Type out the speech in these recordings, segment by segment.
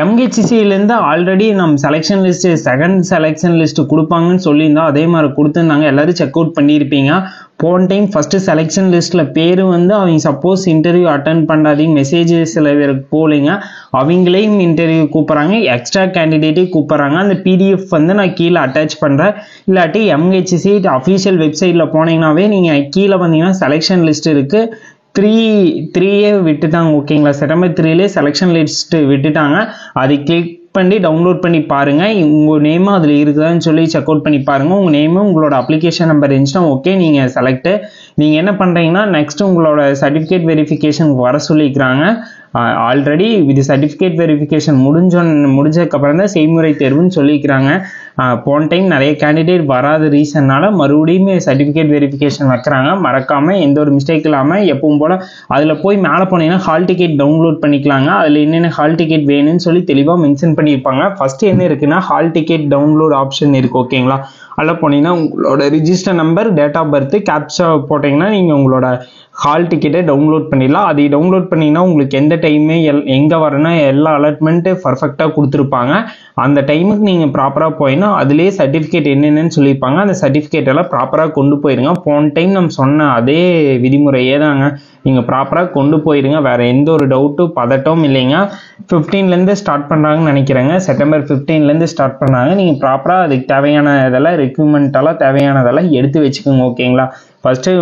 எம்ஹெச்சிசிலேருந்து already நம்ம selection list second selection list கொடுப்பாங்கன்னு சொல்லியிருந்தோம். அதே மாதிரி கொடுத்துருந்தாங்க. எல்லோரும் செக் அவுட் பண்ணியிருப்பீங்க. போன டைம் ஃபஸ்ட்டு செலெக்ஷன் லிஸ்ட்டில் பேர் வந்து அவங்க சப்போஸ் இன்டர்வியூ அட்டன் பண்ணாதீங்க மெசேஜ் சில பேருக்கு போகலைங்க, அவங்களையும் இன்டர்வியூ கூப்பிட்றாங்க, எக்ஸ்ட்ரா கேண்டிடேட்டையும் கூப்பிட்றாங்க. அந்த பிடிஎஃப் வந்து நான் கீழே அட்டாச் பண்ணுறேன். இல்லாட்டி எம்ஹெச்சிசி அஃபீஷியல் வெப்சைட்டில் போனீங்கன்னாவே நீங்கள் கீழே வந்தீங்கன்னா செலெக்ஷன் லிஸ்ட் இருக்குது. 3 விட்டுட்டாங்க. ஓகேங்களா, செப்டம்பர் 3 செலெக்ஷன் லிஸ்ட்டு விட்டுட்டாங்க. அதை கிளிக் பண்ணி டவுன்லோட் பண்ணி பாருங்கள். உங்கள் நேமும் அதில் இருக்குதான்னு சொல்லி செக் அவுட் பண்ணி பாருங்கள். உங்கள் நேமும் உங்களோட அப்ளிகேஷன் நம்பர் இருந்துச்சுன்னா ஓகே, நீங்கள் செலக்ட்டு. நீங்கள் என்ன பண்ணுறீங்கன்னா நெக்ஸ்ட்டு உங்களோட சர்டிஃபிகேட் வெரிஃபிகேஷன் வர சொல்லிக்கிறாங்க. ஆல்ரெடி இது சர்டிஃபிகேட் வெரிஃபிகேஷன் முடிஞ்சதுக்கப்புறம் தான் செய்முறை தேர்வுன்னு சொல்லிக்கிறாங்க. போன டைம் நிறைய கேண்டிடேட் வராத ரீசன்னால மறுபடியும் சர்டிஃபிகேட் வெரிஃபிகேஷன் வைக்கிறாங்க. மறக்காமல் எந்த ஒரு மிஸ்டேக் இல்லாமல் எப்பவும் போல் அதில் போய் மேலே போனீங்கன்னா ஹால் டிக்கெட் டவுன்லோட் பண்ணிக்கலாங்க. அதில் என்னென்ன ஹால் டிக்கெட் வேணும்னு சொல்லி தெளிவாக மென்ஷன் பண்ணியிருப்பாங்க. ஃபஸ்ட்டு என்ன இருக்குன்னா ஹால் டிக்கெட் டவுன்லோட் ஆப்ஷன் இருக்குது. ஓகேங்களா, அதில் போனீங்கன்னா உங்களோட register number, date of birth, captcha போட்டிங்கன்னா நீங்கள் உங்களோட ஹால் டிக்கெட்டை டவுன்லோட் பண்ணிடலாம். அதை டவுன்லோட் பண்ணிங்கன்னா உங்களுக்கு எந்த டைமே எங்கே வரணும்னா எல்லா அலர்ட்மெண்ட்டு பர்ஃபெக்டாக கொடுத்துருப்பாங்க. அந்த டைமுக்கு நீங்கள் ப்ராப்பராக போயின்னா அதிலே சர்டிஃபிகேட் என்னென்னு சொல்லியிருப்பாங்க. அந்த சர்டிஃபிகேட் எல்லாம் ப்ராப்பராக கொண்டு போயிருங்க. போன டைம் நம்ம சொன்ன அதே விதிமுறையே தாங்க, நீங்கள் ப்ராப்பராக கொண்டு போயிருங்க. வேறு எந்த ஒரு டவுட்டும் பதட்டமும் இல்லைங்க. 15லேருந்து ஸ்டார்ட் பண்ணுறாங்கன்னு நினைக்கிறேங்க. செப்டம்பர் 15லேருந்து ஸ்டார்ட் பண்ணுறாங்க. நீங்கள் ப்ராப்பராக அதுக்கு தேவையான இதெல்லாம் ரெக்யூப்மெண்ட்டெல்லாம் தேவையானதெல்லாம் எடுத்து வச்சுக்கோங்க. ஓகேங்களா, ஃபஸ்ட்டு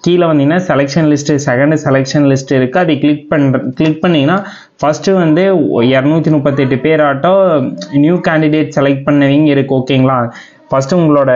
கீழே வந்தீங்கன்னா selection list second selection list இருக்குது. அதை கிளிக் பண்ணிங்கன்னா ஃபஸ்ட்டு வந்து 238 பேர் ஆட்டோ நியூ கேண்டிடேட் செலக்ட் பண்ணவங்க இருக்குது. ஓகேங்களா, ஃபஸ்ட்டு உங்களோட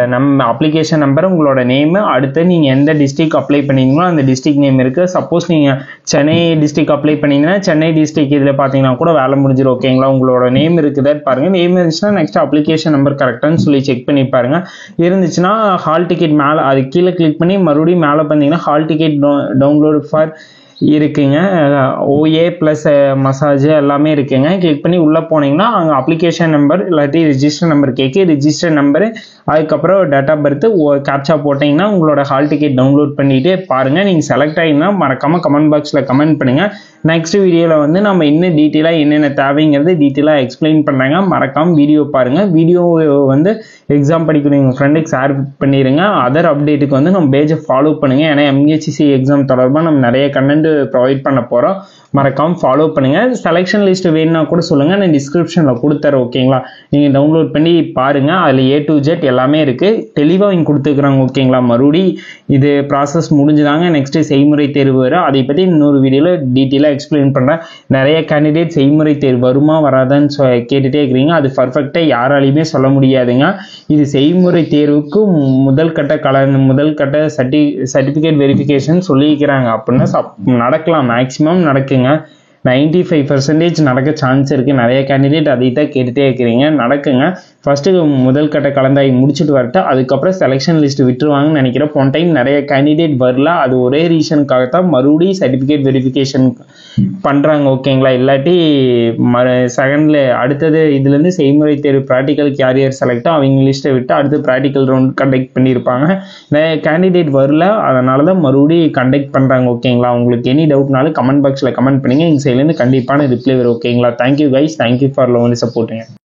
அப்ளிகேஷன் நம்பர், உங்களோட நேமு, அடுத்து நீங்கள் எந்த டிஸ்ட்ரிக் அப்ளை பண்ணிங்களோ அந்த டிஸ்ட்ரிக் நேம் இருக்குது. சப்போஸ் நீங்கள் சென்னை டிஸ்ட்ரிக் அப்ளை பண்ணிங்கன்னா சென்னை டிஸ்ட்ரிக் இதில் பார்த்தீங்கன்னா கூட வேலை முடிஞ்சிடும். ஓகேங்களா, உங்களோட நேம் இருக்குதான்னு பாருங்கள். நேம் இருந்துச்சுன்னா நெக்ஸ்ட் அப்ளிகேஷன் நம்பர் கரெக்டானு சொல்லி செக் பண்ணி பாருங்கள். இருந்துச்சுன்னா ஹால் டிக்கெட் மேலே அது கீழே கிளிக் பண்ணி மறுபடியும் மேலே பார்த்தீங்கன்னா ஹால் டிக்கெட் டவுன்லோட் ஃபார் இருக்குங்க. ஓஏ ப்ளஸ் மசாஜ் எல்லாமே இருக்குங்க. கிளிக் பண்ணி உள்ளே போனீங்கன்னா அங்கே அப்ளிகேஷன் நம்பர் இல்லாட்டி ரிஜிஸ்டர் நம்பர் ரிஜிஸ்டர் நம்பரு, அதுக்கப்புறம் டேட் ஆஃப் பர்த், கேப்சா போட்டிங்கன்னா உங்களோட ஹால் டிக்கெட் டவுன்லோட் பண்ணிட்டு பாருங்கள். நீங்கள் செலக்ட் ஆகிங்கன்னா மறக்காமல் கமெண்ட் பாக்ஸில் கமெண்ட் பண்ணுங்கள். நெக்ஸ்ட் வீடியோவில் வந்து நம்ம இன்னும் டீட்டெயிலாக என்னென்ன தேவைங்கிறது டீட்டெயிலாக எக்ஸ்பிளைன் பண்ணுறாங்க. மறக்காமல் வீடியோ பாருங்கள். வீடியோ வந்து எக்ஸாம் படிக்கணும் உங்கள் ஃப்ரெண்டுக்கு ஷேர் பண்ணிடுங்க. அதர் அப்டேட்டுக்கு வந்து நம்ம பேஜை ஃபாலோ பண்ணுங்கள். ஏன்னா எம்ஹெச்சிசி எக்ஸாம் தொடர்பாக நம்ம நிறைய கண்டென்ட் ப்ரொவைட் பண்ண போகிறோம். மறக்காமல் ஃபாலோ பண்ணுங்கள். செலெக்ஷன் லிஸ்ட் வேணும்னா கூட சொல்லுங்கள், நான் டிஸ்கிரிப்ஷனில் கொடுத்துறேன். ஓகேங்களா, நீங்கள் டவுன்லோட் பண்ணி பாருங்கள். அதில் A to Z எல்லாமே இருக்குது, தெளிவாக இங்கே கொடுத்துருக்குறாங்க. ஓகேங்களா, மறுபடி இது ப்ராசஸ் முடிஞ்சுதாங்க. நெக்ஸ்ட்டு செய்முறை தேர்வு வரும். அதை பற்றி இன்னொரு வீடியோவில் டீட்டெயிலாக எக்ஸ்பிளைன் பண்ணுறேன். நிறைய கேண்டிடேட் செய்முறை தேர்வு வருமா வராதான்னு கேட்டுகிட்டே இருக்கிறீங்க. அது பர்ஃபெக்டாக யாராலையுமே சொல்ல முடியாதுங்க. இது செய்முறை தேர்வுக்கு முதல் கட்ட சர்டிஃபிகேட் வெரிஃபிகேஷன் சொல்லியிருக்கிறாங்க. அப்படின்னா நடக்கலாம், மேக்ஸிமம் நடக்குங்க. 95% நடக்க சான்ஸ் இருக்குது. நிறைய கேண்டிடேட் அதை தான் கேட்டுகிட்டே இருக்கிறீங்க. நடக்குங்க. ஃபஸ்ட்டு முதல் கட்ட கலந்தாய் முடிச்சுட்டு வரட்டும், அதுக்கப்புறம் செலெக்ஷன் லிஸ்ட் விட்டுருவாங்கன்னு நினைக்கிறேன். போன டைம் நிறைய கேண்டிடேட் வரல. அது ஒரே ரீசனுக்காகத்தான் மறுபடியும் சர்டிஃபிகேட் வெரிஃபிகேஷன் பண்ணுறாங்க. ஓகேங்களா, இல்லாட்டி செகண்டில் அடுத்தது இதுலேருந்து செய்முறை தேர்வு ப்ராக்டிக்கல் கேரியர் செலக்டாக அவங்க லிஸ்ட்டை விட்டு அடுத்து ப்ராக்டிக்கல் ரவுண்ட் கண்டக்ட் பண்ணியிருப்பாங்க. நிறைய கேண்டிடேட் வரல, அதனால தான் மறுபடியும் கண்டக்ட் பண்ணுறாங்க. ஓகேங்களா, உங்களுக்கு எனி டவுட்னாலும் கமெண்ட் பாக்ஸில் கமெண்ட் பண்ணுங்கள். எங்கள் சைட்லேருந்து கண்டிப்பான ரிப்ளை வரும். ஓகேங்களா, thank you guys, thank you for love and சப்போர்ட்டுங்க.